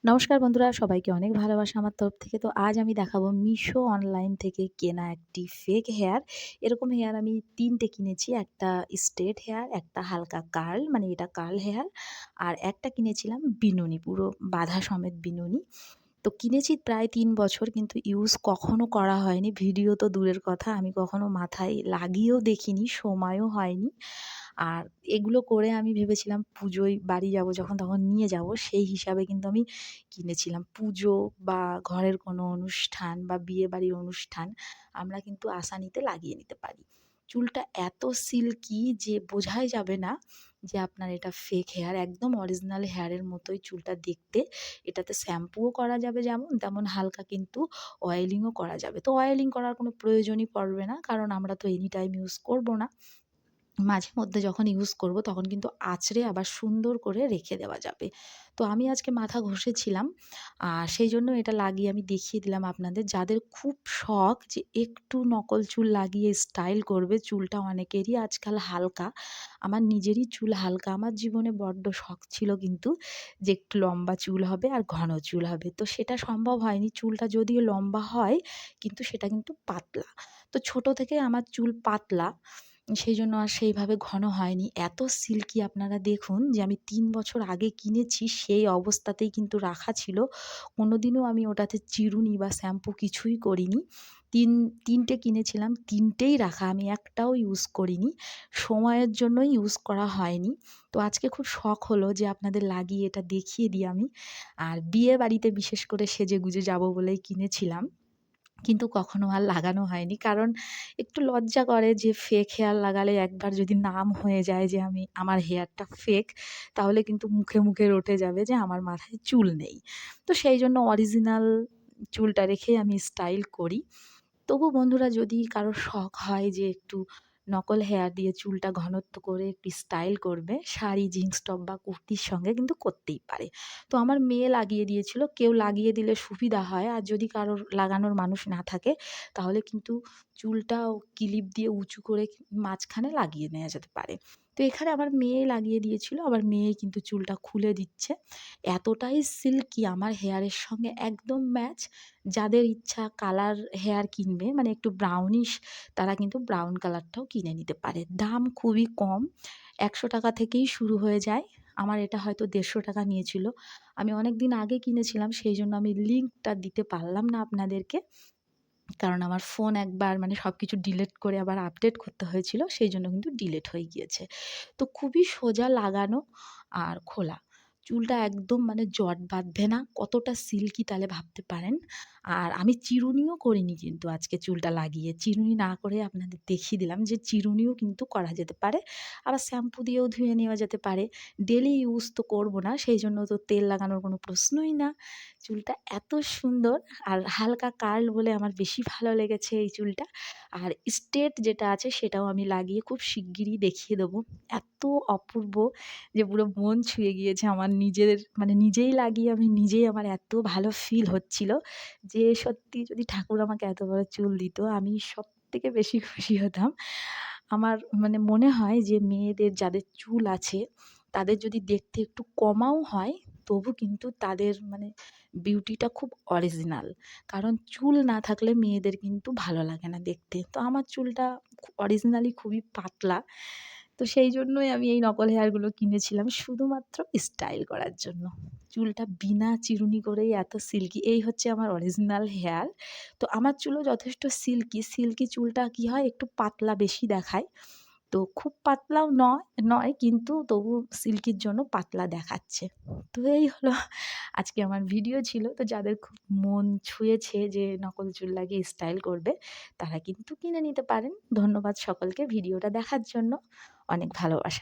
নমস্কার বন্ধুরা, সবাইকে অনেক ভালোবাসা আমার তরফ থেকে। তো আজ আমি দেখাবো মিশো অনলাইন থেকে কেনা একটি ফেক হেয়ার। এরকম হেয়ার আমি ৩ টে কিনেছি। একটা স্ট্রেট হেয়ার, একটা হালকা কার্ল মানে এটা কার্ল হেয়ার, আর একটা কিনেছিলাম বিনুনি, পুরো বাঁধা সমেত বিনুনি। তো কিনেছি প্রায় ৩ বছর, কিন্তু ইউজ কখনো করা হয়নি। ভিডিও তো দূরের কথা, আমি কখনো মাথায় লাগিয়েও দেখিনি, সময়ও হয়নি। আর এগুলো করে আমি ভেবেছিলাম পুজোয় বাড়ি যাব যখন, তখন নিয়ে যাব, সেই হিসাবে কিন্তু আমি কিনেছিলাম। পুজো বা ঘরের কোনো অনুষ্ঠান বা বিয়েবাড়ির অনুষ্ঠান আমরা কিন্তু আসানিতে লাগিয়ে নিতে পারি। চুলটা এত সিল্কি যে বোঝাই যাবে না যে আপনার এটা ফেক হেয়ার। একদম অরিজিনাল হেয়ারের মতোই চুলটা দেখতে। এটাতে শ্যাম্পুও করা যাবে যেমন, তেমন হালকা কিন্তু অয়েলিংও করা যাবে। তো অয়েলিং করার কোনো প্রয়োজনই পড়বে না, কারণ আমরা তো এনি টাইম ইউজ করব না। মাঝে মধ্যে যখন ইউজ করব তখন কিন্তু আঁচড়ে আবার সুন্দর করে রেখে দেওয়া যাবে। তো আমি আজকে মাথা ঘষেছিলাম, সেই জন্য এটা লাগিয়ে আমি দেখিয়ে দিলাম আপনাদের। যাদের খুব শখ যে একটু নকল চুল লাগিয়ে স্টাইল করবে, চুলটা অনেকেরই আজকাল হালকা। আমার নিজেরই চুল হালকা। আমার জীবনে বড্ড শখ ছিল কিন্তু যে একটু লম্বা চুল হবে আর ঘন চুল হবে। তো সেটা সম্ভব হয়নি। চুলটা যদিও লম্বা হয় কিন্তু সেটা কিন্তু পাতলা। তো ছোট থেকে আমার চুল পাতলা, সেইজন্য আর সেইভাবে ঘন হয়নি। এত সিল্কি আপনারা দেখুন যে আমি ৩ বছর আগে কিনেছি, সেই অবস্থাতেই কিন্তু রাখা ছিল। কোনোদিনও আমি ওটাতে চিরুনি বা শ্যাম্পু কিছুই করিনি। ৩ টে কিনেছিলাম, ৩ টেই রাখা। আমি একটাও ইউজ করিনি। সময়ের জন্যই ইউজ করা হয়নি। তো আজকে খুব শখ হলো যে আপনাদের লাগিয়ে এটা দেখিয়ে দিই আমি। আর বিয়েবাড়িতে বিশেষ করে সেজেগুজে যাব বলেই কিনেছিলাম। কিন্তু কখনো আর লাগানো হয়নি। কারণ একটু লজ্জা করে যে ফেক হেয়ার লাগালে একবার যদি নাম হয়ে যায় যে আমার হেয়ারটা ফেক, তাহলে কিন্তু মুখে, মুখে রটে যাবে যে আমার মাথায় চুল নেই। তো সেই জন্য অরিজিনাল চুলটা রেখেই আমি স্টাইল করি। তবু বন্ধুরা, যদি কারো শখ হয় যে একটু নকল হেয়ার দিয়ে চুলটা ঘনত্ব করে একটু স্টাইল করবে, শাড়ি, জিন্স টপ বা কুর্তির সঙ্গে কিন্তু করতেই পারে। তো আমার মেয়ে লাগিয়ে দিয়েছিল। কেউ লাগিয়ে দিলে সুবিধা হয়, আর যদি কারোর লাগানোর মানুষ না থাকে তাহলে কিন্তু চুলটাও ক্লিপ দিয়ে উঁচু করে মাঝখানে লাগিয়ে নেওয়া যেতে পারে। তো এখানে আমার মেয়ে লাগিয়ে দিয়েছিল, আবার মেয়েই কিন্তু চুলটা খুলে দিচ্ছে। এতটাই সিল্কি, আমার হেয়ারের সঙ্গে একদম ম্যাচ। যাদের ইচ্ছা কালার হেয়ার কিনবে, মানে একটু ব্রাউনিশ, তারা কিন্তু ব্রাউন কালারটাও কিনে নিতে পারে। দাম খুবই কম, ১০০ টাকা থেকেই শুরু হয়ে যায়। আমার এটা হয়তো ১৫০ টাকা নিয়েছিল। আমি অনেক দিন আগে কিনেছিলাম, সেই জন্য আমি লিঙ্কটা দিতে পারলাম না আপনাদেরকে। কারণ আমার ফোন একবার মানে সব কিছু ডিলিট করে আবার আপডেট করতে হয়েছিল, সেই জন্য কিন্তু ডিলিট হয়ে গিয়েছে। তো খুবই সোজা লাগানো আর খোলা। চুলটা একদম মানে জট বাঁধবে না। কতটা সিল্কি তাহলে ভাবতে পারেন। আর আমি চিরুনিও করিনি কিন্তু আজকে চুলটা লাগিয়ে। চিরুনি না করে আপনাদের দেখিয়ে দিলাম যে চিরুনিও কিন্তু করা যেতে পারে। আবার শ্যাম্পু দিয়েও ধুয়ে নেওয়া যেতে পারে। ডেইলি ইউজ তো করব না, সেই জন্য তো তেল লাগানোর কোনো প্রশ্নই না। চুলটা এত সুন্দর, আর হালকা কার্ল বলে আমার বেশি ভালো লেগেছে এই চুলটা। আর স্ট্রেট যেটা আছে সেটাও আমি লাগিয়ে খুব শিগগিরই দেখিয়ে দেবো। এত অপূর্ব যে পুরো মন ছুঁয়ে গিয়েছে আমার নিজের, মানে নিজেই লাগিয়ে আমি নিজেই, আমার এত ভালো ফিল হচ্ছিল যে সত্যি যদি ঠাকুর আমাকে এত বড় চুল দিত, আমি সবথেকে বেশি খুশি হতাম। আমার মানে মনে হয় যে মেয়েদের যাদের চুল আছে তাদের যদি দেখতে একটু কমাও হয়, তবু কিন্তু তাদের মানে বিউটিটা খুব অরিজিনাল। কারণ চুল না থাকলে মেয়েদের কিন্তু ভালো লাগে না দেখতে। তো আমার চুলটা অরিজিনালি খুবই পাতলা। তো সেই জন্যই আমি এই নকল হেয়ারগুলো কিনেছিলাম শুধুমাত্র স্টাইল করার জন্য। চুলটা বিনা চিরুনি করেই এত সিল্কি। এই হচ্ছে আমার অরিজিনাল হেয়ার। তো আমার চুলও যথেষ্ট সিল্কি। সিল্কি চুলটা কী হয়, একটু পাতলা বেশি দেখায়। তো খুব পাতলাও নয় কিন্তু তবু সিল্কির জন্য পাতলা দেখাচ্ছে। তো এই হলো আজকে আমার ভিডিও ছিল। তো যাদের খুব মন ছুঁয়েছে যে নকল চুল লাগিয়ে স্টাইল করবে, তারা কিন্তু কিনে নিতে পারেন। ধন্যবাদ সকলকে ভিডিওটা দেখার জন্য। অনেক ভালোবাসা।